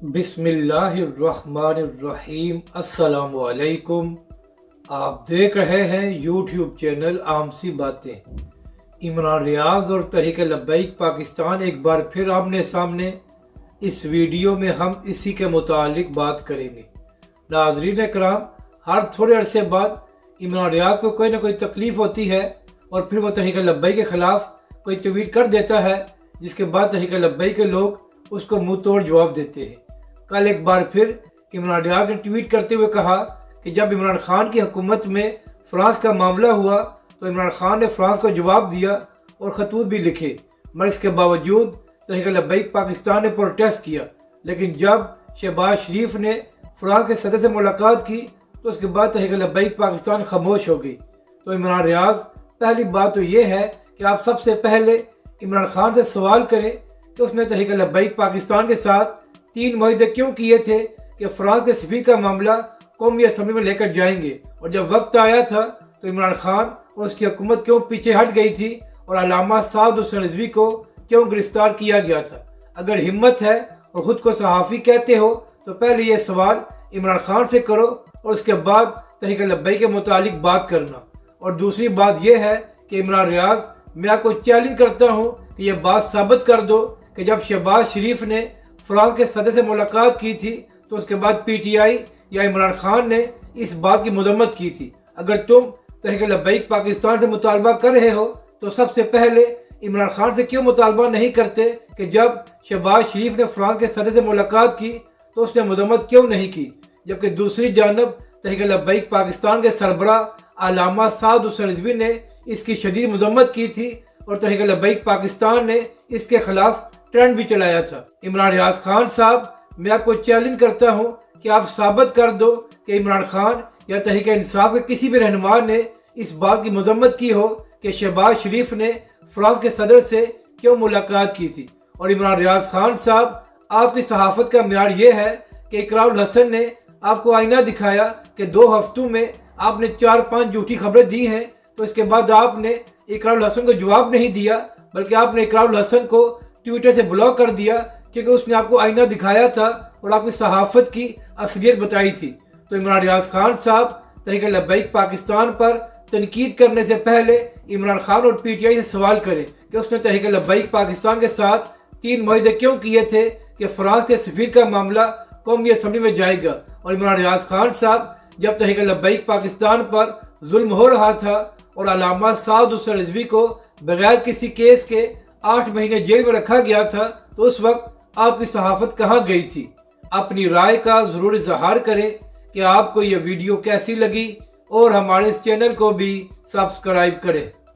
बिस्मिल्लाहिर्रहमानिर्रहीम। अस्सलाम वालेकुम। आप देख रहे हैं यूट्यूब चैनल आम सी बातें। इमरान रियाज और तहरीक लब्बैक पाकिस्तान एक बार फिर आमने सामने। इस वीडियो में हम इसी के मुतालिक बात करेंगे। नाज़रीन कराम, हर थोड़े अरसे बाद इमरान रियाज को कोई ना कोई तकलीफ होती है और फिर वो तहरीक लब्बैक के खिलाफ कोई ट्वीट कर देता है, जिसके बाद तहरीक लब्बैक के लोग उसको मुंह तोड़ जवाब देते हैं। कल एक बार फिर इमरान रियाज ने ट्वीट करते हुए कहा कि जब इमरान खान की हुकूमत में फ्रांस का मामला हुआ तो इमरान खान ने फ्रांस को जवाब दिया और खतूत भी लिखे, मगर इसके बावजूद तहरीक लब्बैक पाकिस्तान ने प्रोटेस्ट किया। लेकिन जब शहबाज शरीफ ने फ्रांस के सदर से मुलाकात की तो उसके बाद तहरीक लब्बैक पाकिस्तान खामोश हो गई। तो इमरान रियाज, पहली बात तो ये है कि आप सबसे पहले इमरान खान से सवाल करें कि उसने तहरीक लब्बैक पाकिस्तान के साथ 3 मुआहदे क्यों किए थे कि फ्रांस के सफीर का मामला कौमी असम्बली में लेकर जाएंगे, और जब वक्त आया था तो इमरान खान और उसकी हुकूमत क्यों पीछे हट गई थी और अल्लामा साद हुसैन रिजवी को क्यों गिरफ्तार किया गया था। अगर हिम्मत है और खुद को सहाफ़ी कहते हो तो पहले ये सवाल इमरान खान से करो और उसके बाद तहरीक लब्बैक के मुतालिक बात करना। और दूसरी बात यह है कि इमरान रियाज, मैं आपको चैलेंज करता हूँ कि यह बात साबित कर दो कि जब शहबाज शरीफ ने फ्रांस के सदर से मुलाकात की थी तो उसके बाद पीटीआई या इमरान खान ने इस बात की मजम्मत की थी। अगर तुम तहरीक लब्बैक पाकिस्तान से मुतालबा कर रहे हो तो सबसे पहले इमरान खान से क्यों मुतालबा नहीं करते कि जब शहबाज शरीफ ने फ्रांस के सदर से मुलाकात की तो उसने मजम्मत क्यों नहीं की, जबकि दूसरी जानब तहरीक लब्बैक पाकिस्तान के सरबराह अल्लामा साद हुसैन रिजवी ने इसकी शदीद मजम्मत की थी और तहरीक लब्बैक पाकिस्तान ने इसके खिलाफ ट्रेंड भी चलाया था। इमरान रियाज खान साहब, मैं आपको चैलेंज करता हूं कि आप साबित कर दो कि इमरान खान या तहरीक इंसाफ के किसी भी रहनुमा ने इस बात की मजम्मत की हो कि शहबाज शरीफ ने फ्रांस के सदर से क्यों मुलाकात की थी। और इमरान रियाज खान साहब, आपकी सहाफत का म्यार ये है कि इकरारुल हसन ने आपको आईना दिखाया कि 2 हफ्तों में आपने 4-5 झूठी खबरें दी हैं, तो इसके बाद आपने इकरारुल हसन को जवाब नहीं दिया, बल्कि आपने इकरारुल हसन को ट्विटर से ब्लॉक कर दिया क्योंकि उसने आपको आईना दिखाया था और आपकी सहाफत की असलियत बताई थी। तो इमरान रियाज खान साहब, तहरीक लब्बैक पाकिस्तान पर तनकीद करने से पहले इमरान खान और पीटीआई से सवाल करें कि उसने तहरीक लब्बैक पाकिस्तान के साथ 3 मुआहदे क्यों किए थे कि फ्रांस के सफीर का मामला कौमी असम्बली में जाएगा। और इमरान रियाज खान साहब, जब तहरीक लब्बैक पाकिस्तान पर जुल्म हो रहा था और अल्लामा साद हुसैन रिजवी को बगैर किसी केस के 8 महीने जेल में रखा गया था, तो उस वक्त आपकी सहाफत कहाँ गई थी। अपनी राय का जरूर इजहार करें कि आपको यह वीडियो कैसी लगी और हमारे इस चैनल को भी सब्सक्राइब करें।